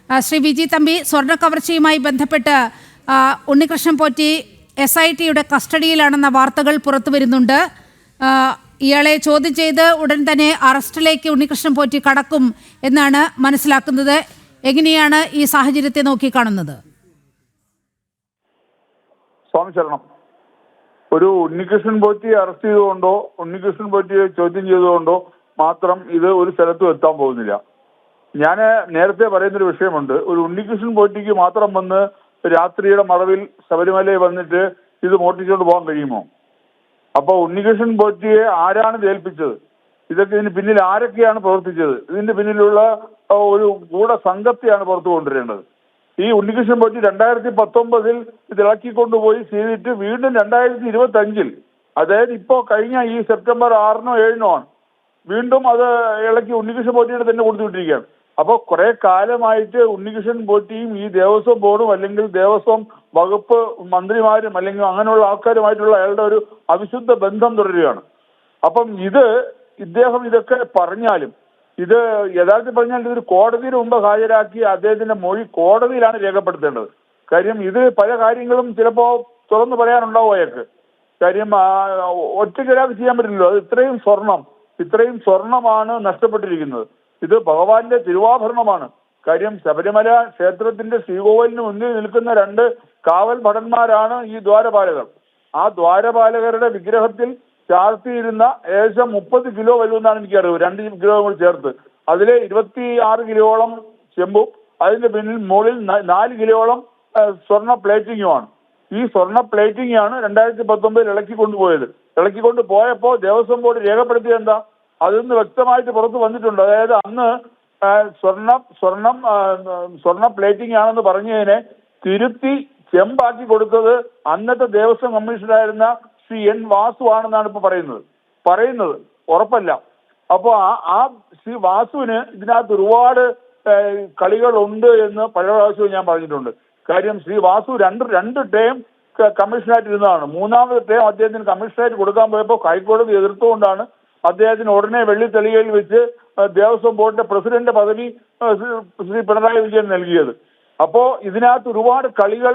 ശ്രീ വിജി തമ്പി, സ്വർണ്ണ കവർച്ചയുമായി ബന്ധപ്പെട്ട് ഉണ്ണികൃഷ്ണൻ പോറ്റി SITയുടെ കസ്റ്റഡിയിലാണെന്ന വാർത്തകൾ പുറത്തു വരുന്നുണ്ട്. ഇയാളെ ചോദ്യം ചെയ്ത് ഉടൻ തന്നെ അറസ്റ്റിലേക്ക് ഉണ്ണികൃഷ്ണൻ പോറ്റി കടക്കും എന്നാണ് മനസ്സിലാക്കുന്നത്. എങ്ങനെയാണ് ഈ സാഹചര്യത്തെ നോക്കിക്കാണുന്നത്? സ്വാമി ശരണം. ഒരു ഉണ്ണികൃഷ്ണൻ പോറ്റി അറസ്റ്റ് ചെയ്തുകൊണ്ടോ ഉണ്ണികൃഷ്ണൻ പോറ്റിയെ ചോദ്യം ചെയ്തുകൊണ്ടോ മാത്രം ഇത് ഒരു സ്ഥലത്തും എത്താൻ പോകുന്നില്ല. ഞാൻ നേരത്തെ പറയുന്നൊരു വിഷയമുണ്ട്. ഒരു ഉണ്ണികൃഷ്ണൻ പോറ്റിക്ക് മാത്രം വന്ന് രാത്രിയുടെ മറവിൽ ശബരിമലയിൽ വന്നിട്ട് ഇത് മോഷ്ടിച്ചുകൊണ്ട് പോകാൻ കഴിയുമോ? അപ്പോൾ ഉണ്ണികൃഷ്ണൻ പോറ്റിയെ ആരാണ് ഏൽപ്പിച്ചത്? ഇതൊക്കെ ഇതിന് പിന്നിൽ ആരൊക്കെയാണ് പ്രവർത്തിച്ചത്? ഇതിന്റെ പിന്നിലുള്ള ഒരു ഗൂഢസംഘത്തെയാണ് പുറത്തു കൊണ്ടുവരേണ്ടത്. ഈ ഉണ്ണികൃഷ്ണൻ പോറ്റി 2019 ഇത് ഇളക്കിക്കൊണ്ടുപോയി ചെയ്തിട്ട് വീണ്ടും 2025, അതായത് ഇപ്പോ കഴിഞ്ഞ ഈ സെപ്റ്റംബർ 6-നോ 7-നോ ആണ് വീണ്ടും അത് ഇളക്കി ഉണ്ണികൃഷ്ണൻ പോറ്റിയുടെ തന്നെ കൊടുത്തുവിട്ടിരിക്കുകയാണ്. അപ്പോൾ കുറെ കാലമായിട്ട് ഉണ്ണികൃഷ്ണൻ പോറ്റിയും ഈ ദേവസ്വം ബോർഡും അല്ലെങ്കിൽ ദേവസ്വം വകുപ്പ് മന്ത്രിമാരും അല്ലെങ്കിൽ അങ്ങനെയുള്ള ആൾക്കാരുമായിട്ടുള്ള അയാളുടെ ഒരു അവിശുദ്ധ ബന്ധം തുടരുകയാണ്. അപ്പം ഇദ്ദേഹം ഇതൊക്കെ പറഞ്ഞാലും ഇത് യഥാർത്ഥത്തിൽ പറഞ്ഞാൽ ഇതൊരു കോടതിയുടെ മുമ്പ് ഹാജരാക്കി അദ്ദേഹത്തിന്റെ മൊഴി കോടതിയിലാണ് രേഖപ്പെടുത്തേണ്ടത്. കാര്യം ഇത് പല കാര്യങ്ങളും ചിലപ്പോൾ തുറന്നു പറയാനുണ്ടാവും അയാൾക്ക്. കാര്യം ഒറ്റയ്ക്കൊരാൾക്ക് ചെയ്യാൻ പറ്റില്ലല്ലോ. അത് ഇത്രയും സ്വർണമാണ് നഷ്ടപ്പെട്ടിരിക്കുന്നത്. ഇത് ഭഗവാന്റെ തിരുവാഭരണമാണ്. കാര്യം ശബരിമല ക്ഷേത്രത്തിന്റെ ശ്രീകോവിലിന് മുന്നിൽ നിൽക്കുന്ന 2 കാവൽ ഭടന്മാരാണ് ഈ ദ്വാരപാലകർ. ആ ദ്വാരപാലകരുടെ വിഗ്രഹത്തിൽ ചാർത്തിയിരുന്ന ഏകദേശം 30 കിലോ വരുമെന്നാണ് എനിക്കറിവ്. 2 കിലോ കൂടി ചേർത്ത് അതിൽ 26 കിലോളം ചെമ്പും അതിന്റെ പിന്നിൽ മുകളിൽ 4 കിലോളം സ്വർണ്ണ പ്ലേറ്റിങ്ങുമാണ്. ഈ സ്വർണ്ണ പ്ലേറ്റിംഗ് ആണ് 2019 ഇളക്കിക്കൊണ്ട് പോയപ്പോൾ ദേവസ്വം ബോർഡ് രേഖപ്പെടുത്തിയത് എന്താ? അതിൽ നിന്ന് വ്യക്തമായിട്ട് പുറത്ത് വന്നിട്ടുണ്ട്. അതായത് അന്ന് സ്വർണ്ണ പ്ലേറ്റിംഗ് ആണെന്ന് പറഞ്ഞതിനെ തിരുത്തി ചെമ്പാക്കി കൊടുത്തത് അന്നത്തെ ദേവസ്വം കമ്മീഷണറായിരുന്ന ശ്രീ N. വാസു ആണെന്നാണ് ഇപ്പൊ പറയുന്നത്. ഉറപ്പല്ല. അപ്പോൾ ആ ശ്രീ വാസുവിന് ഇതിനകത്ത് ഒരുപാട് കളികളുണ്ട് എന്ന് പല പ്രാവശ്യവും ഞാൻ പറഞ്ഞിട്ടുണ്ട്. കാര്യം ശ്രീ വാസു രണ്ട് ടേം കമ്മീഷണറായിട്ട് ഇരുന്നതാണ്. 3ാമത്തെ ടേം അദ്ദേഹത്തിന് കമ്മീഷണറായിട്ട് കൊടുക്കാൻ പോയപ്പോൾ ഹൈക്കോടതി എതിർത്തുകൊണ്ടാണ് അദ്ദേഹത്തിന് ഉടനെ വെള്ളിത്തെളികയിൽ വെച്ച് ദേവസ്വം ബോർഡിന്റെ പ്രസിഡന്റ് പദവി ശ്രീ പിണറായി വിജയൻ നൽകിയത്. അപ്പോ ഇതിനകത്ത് ഒരുപാട് കളികൾ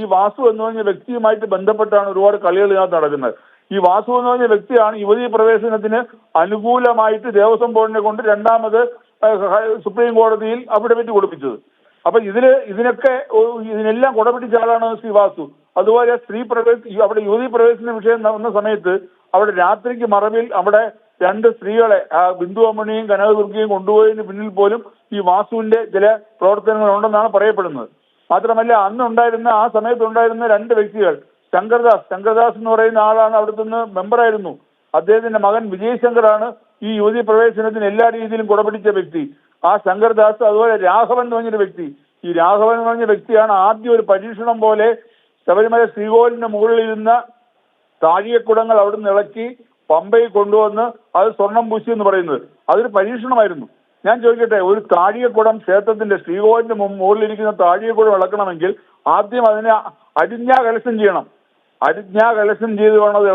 ഈ വാസു എന്ന് പറഞ്ഞ വ്യക്തിയുമായിട്ട് ബന്ധപ്പെട്ടാണ് ഒരുപാട് കളികൾ ഇതിനകത്ത് നടക്കുന്നത്. ഈ വാസു എന്ന് പറഞ്ഞ വ്യക്തിയാണ് യുവതീ പ്രവേശനത്തിന് അനുകൂലമായിട്ട് ദേവസ്വം ബോർഡിനെ കൊണ്ട് 2ാമത് സുപ്രീം കോടതിയിൽ അഫിഡവിറ്റ് കൊടുപ്പിച്ചത്. അപ്പൊ ഇതിനെല്ലാം കുടപിടിച്ച ആളാണ് ശ്രീ വാസു. അതുപോലെ അവിടെ യുവതീ പ്രവേശന വിഷയം വന്ന സമയത്ത് അവിടെ രാത്രിക്ക് മറവിൽ അവിടെ 2 സ്ത്രീകളെ ബിന്ദു അമ്മണിയും കനകദുർഗയും കൊണ്ടുപോയതിന് പിന്നിൽ പോലും ഈ വാസുവിന്റെ ചില പ്രവർത്തനങ്ങൾ ഉണ്ടെന്നാണ് പറയപ്പെടുന്നത്. മാത്രമല്ല ആ സമയത്തുണ്ടായിരുന്ന 2 വ്യക്തികൾ, ശങ്കർദാസ് എന്ന് പറയുന്ന ആളാണ് അവിടുത്തെ മെമ്പറായിരുന്നു. അദ്ദേഹത്തിന്റെ മകൻ വിജയ് ശങ്കറാണ് ഈ യുവതീ പ്രവേശനത്തിന് എല്ലാ രീതിയിലും കുടപിടിച്ച വ്യക്തി. ആ ശങ്കർദാസ്, അതുപോലെ രാഘവൻ എന്ന് പറഞ്ഞൊരു വ്യക്തി. ഈ രാഘവൻ എന്ന് പറഞ്ഞ വ്യക്തിയാണ് ആദ്യം ഒരു പരീക്ഷണം പോലെ ശബരിമല ശ്രീകോവിലിന്റെ മുകളിലിരുന്ന താഴികക്കുടങ്ങൾ അവിടുന്ന് ഇളക്കി പമ്പയിൽ കൊണ്ടുവന്ന് അത് സ്വർണം പൂശി എന്ന് പറയുന്നത്. അതൊരു പരീക്ഷണമായിരുന്നു. ഞാൻ ചോദിക്കട്ടെ, ഒരു താഴികക്കുടം ക്ഷേത്രത്തിന്റെ ശ്രീകോവിലിന്റെ മുകളിലിരിക്കുന്ന താഴികക്കുടം ഇളക്കണമെങ്കിൽ ആദ്യം അതിനെ അടിഞ്ഞാകലശം ചെയ്യണം. അടിഞ്ഞാകലശം ചെയ്ത് വേണം അത്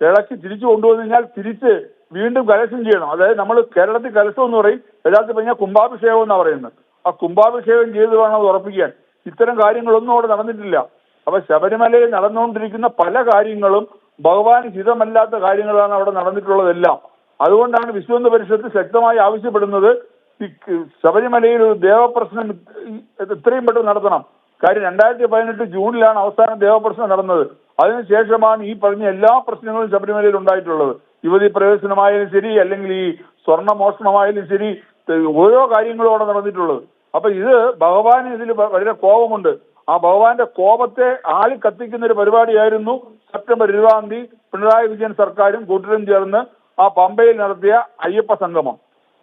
ഇളക്കി തിരിച്ചു കൊണ്ടുവന്നു കഴിഞ്ഞാൽ തിരിച്ച് വീണ്ടും കലശം ചെയ്യണം. അതായത് നമ്മൾ കേരളത്തിൽ കലശം എന്ന് പറയും, യഥാർത്ഥത്തിൽ പറഞ്ഞാൽ കുംഭാഭിഷേകം എന്നാണ് പറയുന്നത്. ആ കുംഭാഭിഷേകം ചെയ്ത് വേണം അത് ഉറപ്പിക്കാൻ. ഇത്തരം കാര്യങ്ങളൊന്നും അവിടെ നടന്നിട്ടില്ല. അപ്പൊ ശബരിമലയിൽ നടന്നുകൊണ്ടിരിക്കുന്ന പല കാര്യങ്ങളും ഭഗവാന് ഹിതമല്ലാത്ത കാര്യങ്ങളാണ് അവിടെ നടന്നിട്ടുള്ളതെല്ലാം. അതുകൊണ്ടാണ് വിശ്വഹിന്ദു പരിഷത്ത് ശക്തമായി ആവശ്യപ്പെടുന്നത് ശബരിമലയിൽ ഒരു ദേവപ്രശ്നം എത്രയും പെട്ടെന്ന് നടത്തണം. കാര്യം 2018 ജൂണിലാണ് അവസാനം ദേവപ്രശ്നം നടന്നത്. അതിനുശേഷമാണ് ഈ പറഞ്ഞ എല്ലാ പ്രശ്നങ്ങളും ശബരിമലയിൽ ഉണ്ടായിട്ടുള്ളത്. യുവതീ പ്രവേശനമായാലും ശരി, അല്ലെങ്കിൽ ഈ സ്വർണ്ണ മോഷണമായാലും ശരി, ഓരോ കാര്യങ്ങളും അവിടെ നടന്നിട്ടുള്ളത്. അപ്പൊ ഭഗവാന് ഇതിൽ വളരെ കോപമുണ്ട്. ആ ഭഗവാന്റെ കോപത്തെ ആളി കത്തിക്കുന്ന ഒരു പരിപാടിയായിരുന്നു സെപ്റ്റംബർ 20 പിണറായി വിജയൻ സർക്കാരും കൂട്ടരും ചേർന്ന് ആ പമ്പയിൽ നടത്തിയ അയ്യപ്പ സംഗമം.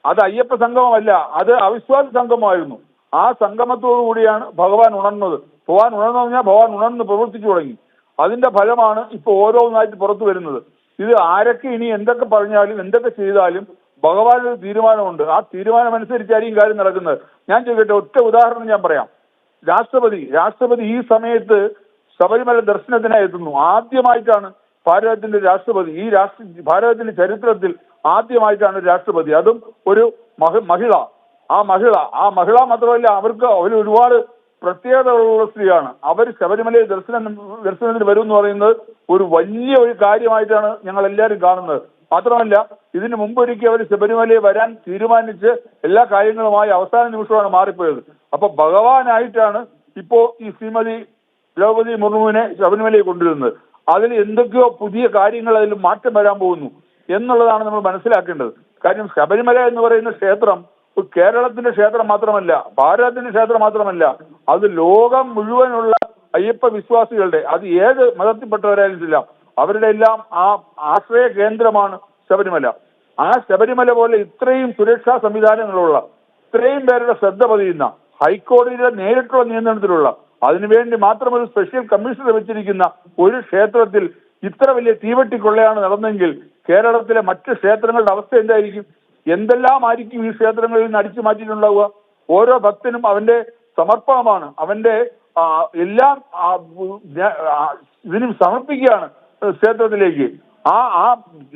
അത് അയ്യപ്പ സംഗമമല്ല, അത് അവിശ്വാസ സംഗമമായിരുന്നു. ആ സംഗമത്തോടു കൂടിയാണ് ഭഗവാൻ ഉണർന്നത്. ഭഗവാൻ ഉണർന്ന് പ്രവർത്തിച്ചു തുടങ്ങി. അതിന്റെ ഫലമാണ് ഇപ്പൊ ഓരോന്നായിട്ട് പുറത്തു വരുന്നത്. ഇത് ആരൊക്കെ ഇനി എന്തൊക്കെ പറഞ്ഞാലും എന്തൊക്കെ ചെയ്താലും ഭഗവാനൊരു തീരുമാനമുണ്ട്. ആ തീരുമാനം അനുസരിച്ചായിരിക്കും കാര്യം നടക്കുന്നത്. ഞാൻ ചോദിക്കട്ടെ, ഒറ്റ ഉദാഹരണം ഞാൻ പറയാം. രാഷ്ട്രപതി ഈ സമയത്ത് ശബരിമല ദർശനത്തിനായി എത്തുന്നു. ആദ്യമായിട്ടാണ് ഭാരതത്തിന്റെ രാഷ്ട്രപതി, ഭാരതത്തിന്റെ ചരിത്രത്തിൽ ആദ്യമായിട്ടാണ് രാഷ്ട്രപതി, അതും ഒരു മഹിള. ആ മഹിള മാത്രമല്ല, അവർ ഒരുപാട് പ്രത്യേകതകളുള്ള സ്ത്രീയാണ്. അവർ ശബരിമലയിൽ ദർശനത്തിന് വരും എന്ന് പറയുന്നത് ഒരു വലിയ കാര്യമായിട്ടാണ് ഞങ്ങൾ എല്ലാവരും കാണുന്നത്. മാത്രമല്ല, ഇതിനു മുമ്പൊരിക്കൽ അവർ ശബരിമലയിൽ വരാൻ തീരുമാനിച്ച് എല്ലാ കാര്യങ്ങളുമായി അവസാന നിമിഷമാണ് മാറിപ്പോയത്. അപ്പൊ ഭഗവാനായിട്ടാണ് ഇപ്പോ ഈ ശ്രീമതി ദ്രൗപദി മുർമുവിനെ ശബരിമലയിൽ കൊണ്ടുവരുന്നത്. അതിൽ എന്തൊക്കെയോ പുതിയ കാര്യങ്ങൾ അതിൽ മാറ്റം വരാൻ പോകുന്നു എന്നുള്ളതാണ് നമ്മൾ മനസ്സിലാക്കേണ്ടത്. കാര്യം ശബരിമല എന്ന് പറയുന്ന ക്ഷേത്രം കേരളത്തിന്റെ ക്ഷേത്രം മാത്രമല്ല, ഭാരതത്തിന്റെ ക്ഷേത്രം മാത്രമല്ല, അത് ലോകം മുഴുവനുള്ള അയ്യപ്പ വിശ്വാസികളുടെ, അത് ഏത് മതത്തിൽപ്പെട്ടവരായാലും അവരുടെ എല്ലാം ആശ്രയ കേന്ദ്രമാണ് ശബരിമല. ആ ശബരിമല പോലെ ഇത്രയും സുരക്ഷാ സംവിധാനങ്ങളുള്ള, ഇത്രയും പേരുടെ ശ്രദ്ധ പതിയുന്ന, ഹൈക്കോടതിയുടെ നേരിട്ടുള്ള നിയന്ത്രണത്തിലുള്ള, അതിനുവേണ്ടി മാത്രം ഒരു സ്പെഷ്യൽ കമ്മീഷണർ വെച്ചിരിക്കുന്ന ഒരു ക്ഷേത്രത്തിൽ ഇത്ര വലിയ തീവെട്ടിക്കൊള്ളയാണ് നടന്നെങ്കിൽ കേരളത്തിലെ മറ്റ് ക്ഷേത്രങ്ങളുടെ അവസ്ഥ എന്തായിരിക്കും? എന്തെല്ലാം ആയിരിക്കും ഈ ക്ഷേത്രങ്ങളിൽ നിന്ന് അടിച്ചു മാറ്റിയിട്ടുണ്ടാവുക? ഓരോ ഭക്തനും അവന്റെ സമർപ്പണമാണ്, അവന്റെ എല്ലാം ഇതിനും സമർപ്പിക്കുകയാണ് ക്ഷേത്രത്തിലേക്ക്. ആ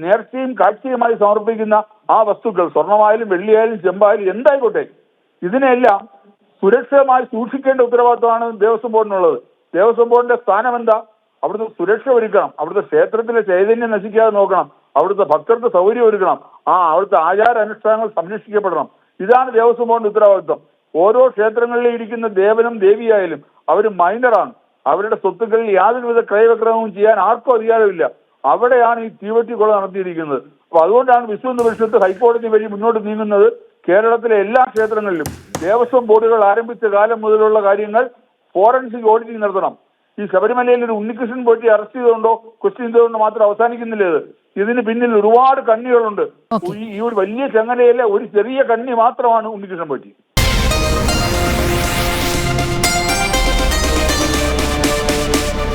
നേർച്ചയും കാഴ്ചയുമായി സമർപ്പിക്കുന്ന ആ വസ്തുക്കൾ, സ്വർണമായാലും വെള്ളിയായാലും ചെമ്പായാലും എന്തായിക്കോട്ടെ, ഇതിനെല്ലാം സുരക്ഷിതമായി സൂക്ഷിക്കേണ്ട ഉത്തരവാദിത്വമാണ് ദേവസ്വം ബോർഡിനുള്ളത്. ദേവസ്വം ബോർഡിന്റെ സ്ഥാനം എന്താ? അവിടുത്തെ സുരക്ഷ ഒരുക്കണം, അവിടുത്തെ ക്ഷേത്രത്തിലെ ചൈതന്യം നശിക്കാതെ നോക്കണം, അവിടുത്തെ ഭക്തർക്ക് സൗകര്യം ഒരുക്കണം, അവിടുത്തെ ആചാര അനുഷ്ഠാനങ്ങൾ സംരക്ഷിക്കപ്പെടണം. ഇതാണ് ദേവസ്വം ബോർഡിന്റെ ഉത്തരവാദിത്വം. ഓരോ ക്ഷേത്രങ്ങളിൽ ഇരിക്കുന്ന ദേവനും ദേവിയായാലും അവർ മൈനറാണ്. അവരുടെ സ്വത്തുക്കളിൽ യാതൊരുവിധ ക്രയവിക്രയവും ചെയ്യാൻ ആർക്കും അധികാരമില്ല. അവിടെയാണ് ഈ തീവെട്ടിക്കൊള്ള നടത്തിയിരിക്കുന്നത്. അപ്പൊ അതുകൊണ്ടാണ് വിശ്വ പരിഷത്ത് ഹൈക്കോടതി വഴി മുന്നോട്ട് നീങ്ങുന്നത്. കേരളത്തിലെ എല്ലാ ക്ഷേത്രങ്ങളിലും ദേവസ്വം ബോർഡുകൾ ആരംഭിച്ച കാലം മുതലുള്ള കാര്യങ്ങൾ ഫോറൻസിക് ഓഡിറ്റിംഗ് നടത്തണം. ഈ ശബരിമലയിൽ ഒരു ഉണ്ണികൃഷ്ണൻ പോറ്റി അറസ്റ്റ് ചെയ്തുകൊണ്ടോ ക്വസ്റ്റ്യൻ ചെയ്തുകൊണ്ടോ മാത്രം അവസാനിക്കുന്നില്ല. ഇതിന് പിന്നിൽ ഒരുപാട് കണ്ണികളുണ്ട്. ഈ ഒരു വലിയ ചങ്ങലയിലെ ഒരു ചെറിയ കണ്ണി മാത്രമാണ് ഉണ്ണികൃഷ്ണൻ പോറ്റി.